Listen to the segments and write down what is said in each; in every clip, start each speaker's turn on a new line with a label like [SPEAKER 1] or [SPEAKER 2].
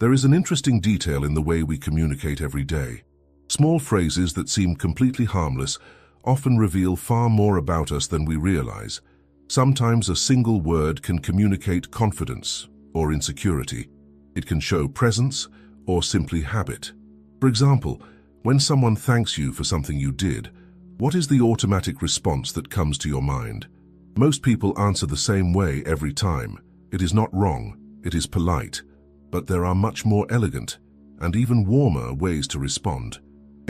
[SPEAKER 1] There is an interesting detail in the way we communicate every day. Small phrases that seem completely harmless often reveal far more about us than we realize. Sometimes a single word can communicate confidence or insecurity. It can show presence or simply habit. For example, when someone thanks you for something you did, what is the automatic response that comes to your mind? Most people answer the same way every time. It is not wrong, it is polite. But there are much more elegant and even warmer ways to respond.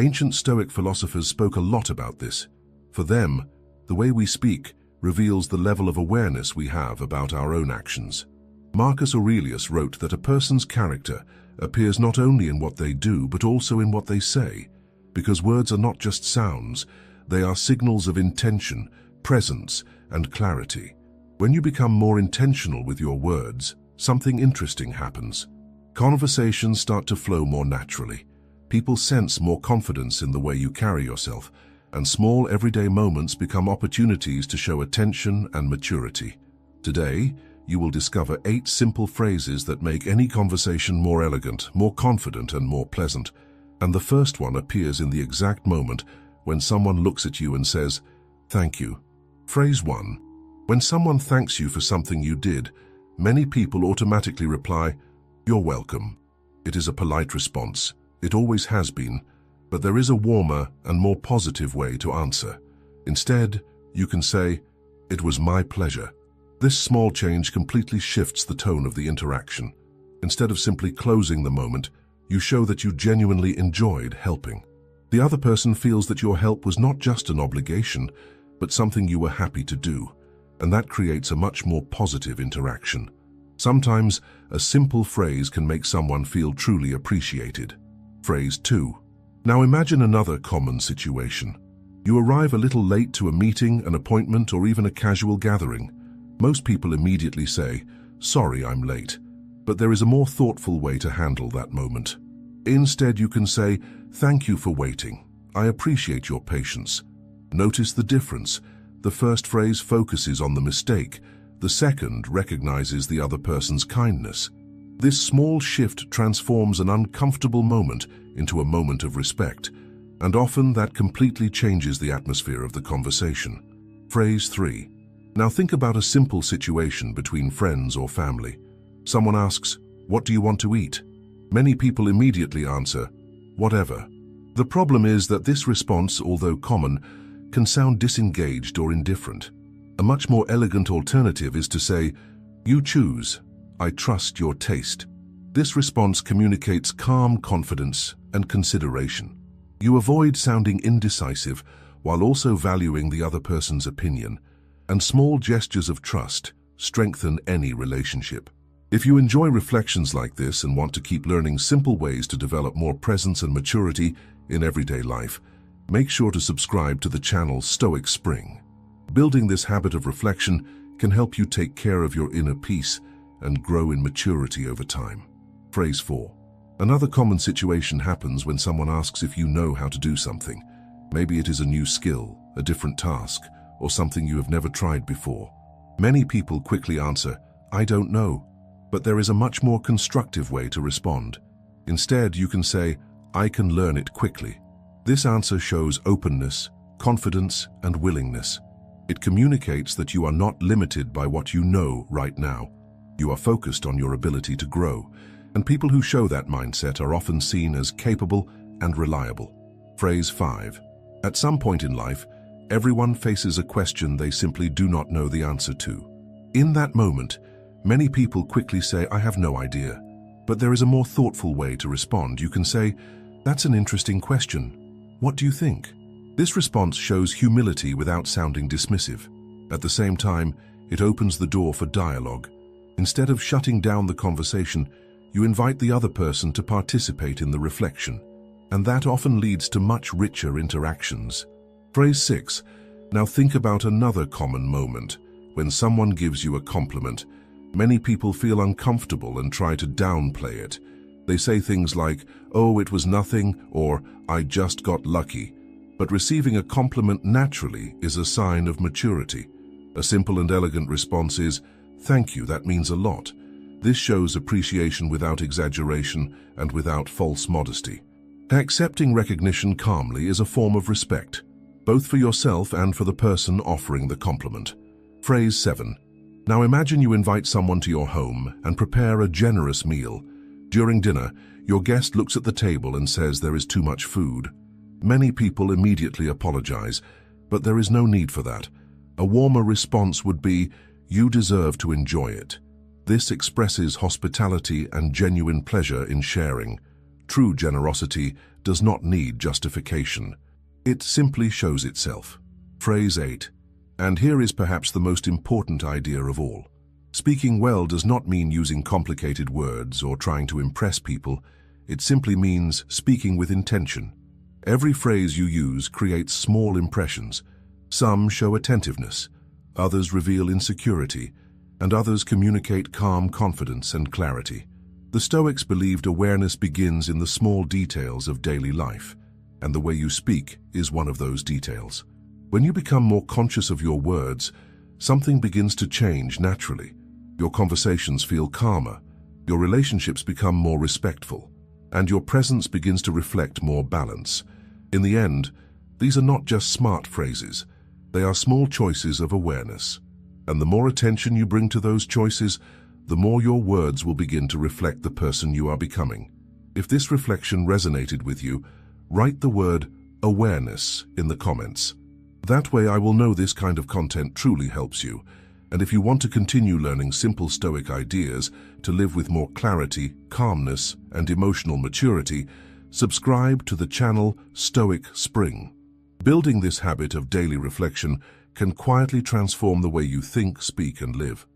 [SPEAKER 1] Ancient Stoic philosophers spoke a lot about this. For them, the way we speak reveals the level of awareness we have about our own actions. Marcus Aurelius wrote that a person's character appears not only in what they do but also in what they say, because words are not just sounds, they are signals of intention, presence, and clarity. When you become more intentional with your words, something interesting happens. Conversations start to flow more naturally. People sense more confidence in the way you carry yourself, and small everyday moments become opportunities to show attention and maturity. Today, you will discover 8 simple phrases that make any conversation more elegant, more confident, and more pleasant. And the first one appears in the exact moment when someone looks at you and says, "Thank you." Phrase 1. When someone thanks you for something you did, many people automatically reply, "You're welcome." It is a polite response. It always has been, but there is a warmer and more positive way to answer. Instead, you can say, "It was my pleasure." This small change completely shifts the tone of the interaction. Instead of simply closing the moment, you show that you genuinely enjoyed helping. The other person feels that your help was not just an obligation, but something you were happy to do, and that creates a much more positive interaction. Sometimes, a simple phrase can make someone feel truly appreciated. Phrase 2. Now imagine another common situation. You arrive a little late to a meeting, an appointment, or even a casual gathering. Most people immediately say, "Sorry, I'm late." But there is a more thoughtful way to handle that moment. Instead, you can say, "Thank you for waiting. I appreciate your patience." Notice the difference. The first phrase focuses on the mistake. The second recognizes the other person's kindness. This small shift transforms an uncomfortable moment into a moment of respect, and often that completely changes the atmosphere of the conversation. Phrase 3. Now think about a simple situation between friends or family. Someone asks, "What do you want to eat?" Many people immediately answer, "Whatever." The problem is that this response, although common, can sound disengaged or indifferent. A much more elegant alternative is to say, "You choose. I trust your taste." This response communicates calm confidence and consideration. You avoid sounding indecisive while also valuing the other person's opinion, and small gestures of trust strengthen any relationship. If you enjoy reflections like this and want to keep learning simple ways to develop more presence and maturity in everyday life, make sure to subscribe to the channel Stoic Spring. Building this habit of reflection can help you take care of your inner peace and grow in maturity over time. Phrase 4. Another common situation happens when someone asks if you know how to do something. Maybe it is a new skill, a different task, or something you have never tried before. Many people quickly answer, "I don't know," but there is a much more constructive way to respond. Instead, you can say, "I can learn it quickly." This answer shows openness, confidence, and willingness. It communicates that you are not limited by what you know right now. You are focused on your ability to grow, and people who show that mindset are often seen as capable and reliable. Phrase 5. At some point in life, everyone faces a question they simply do not know the answer to. In that moment, many people quickly say, "I have no idea." But there is a more thoughtful way to respond. You can say, "That's an interesting question. What do you think?" This response shows humility without sounding dismissive. At the same time, it opens the door for dialogue. Instead of shutting down the conversation, you invite the other person to participate in the reflection, and that often leads to much richer interactions. Phrase 6. Now think about another common moment. When someone gives you a compliment, many people feel uncomfortable and try to downplay it. They say things like, "Oh, it was nothing," or "I just got lucky." But receiving a compliment naturally is a sign of maturity. A simple and elegant response is, "Thank you, that means a lot." This shows appreciation without exaggeration and without false modesty. Accepting recognition calmly is a form of respect, both for yourself and for the person offering the compliment. Phrase 7. Now imagine you invite someone to your home and prepare a generous meal. During dinner, your guest looks at the table and says there is too much food. Many people immediately apologize, but there is no need for that. A warmer response would be, "You deserve to enjoy it." This expresses hospitality and genuine pleasure in sharing. True generosity does not need justification. It simply shows itself. Phrase 8. And here is perhaps the most important idea of all. Speaking well does not mean using complicated words or trying to impress people. It simply means speaking with intention. Every phrase you use creates small impressions. Some show attentiveness, others reveal insecurity, and others communicate calm confidence and clarity. The Stoics believed awareness begins in the small details of daily life, and the way you speak is one of those details. When you become more conscious of your words, something begins to change naturally. Your conversations feel calmer, your relationships become more respectful, and your presence begins to reflect more balance. In the end, these are not just smart phrases, they are small choices of awareness. And the more attention you bring to those choices, the more your words will begin to reflect the person you are becoming. If this reflection resonated with you, write the word awareness in the comments. That way I will know this kind of content truly helps you. And if you want to continue learning simple Stoic ideas to live with more clarity, calmness, and emotional maturity, subscribe to the channel Stoic Spring. Building this habit of daily reflection can quietly transform the way you think, speak, and live.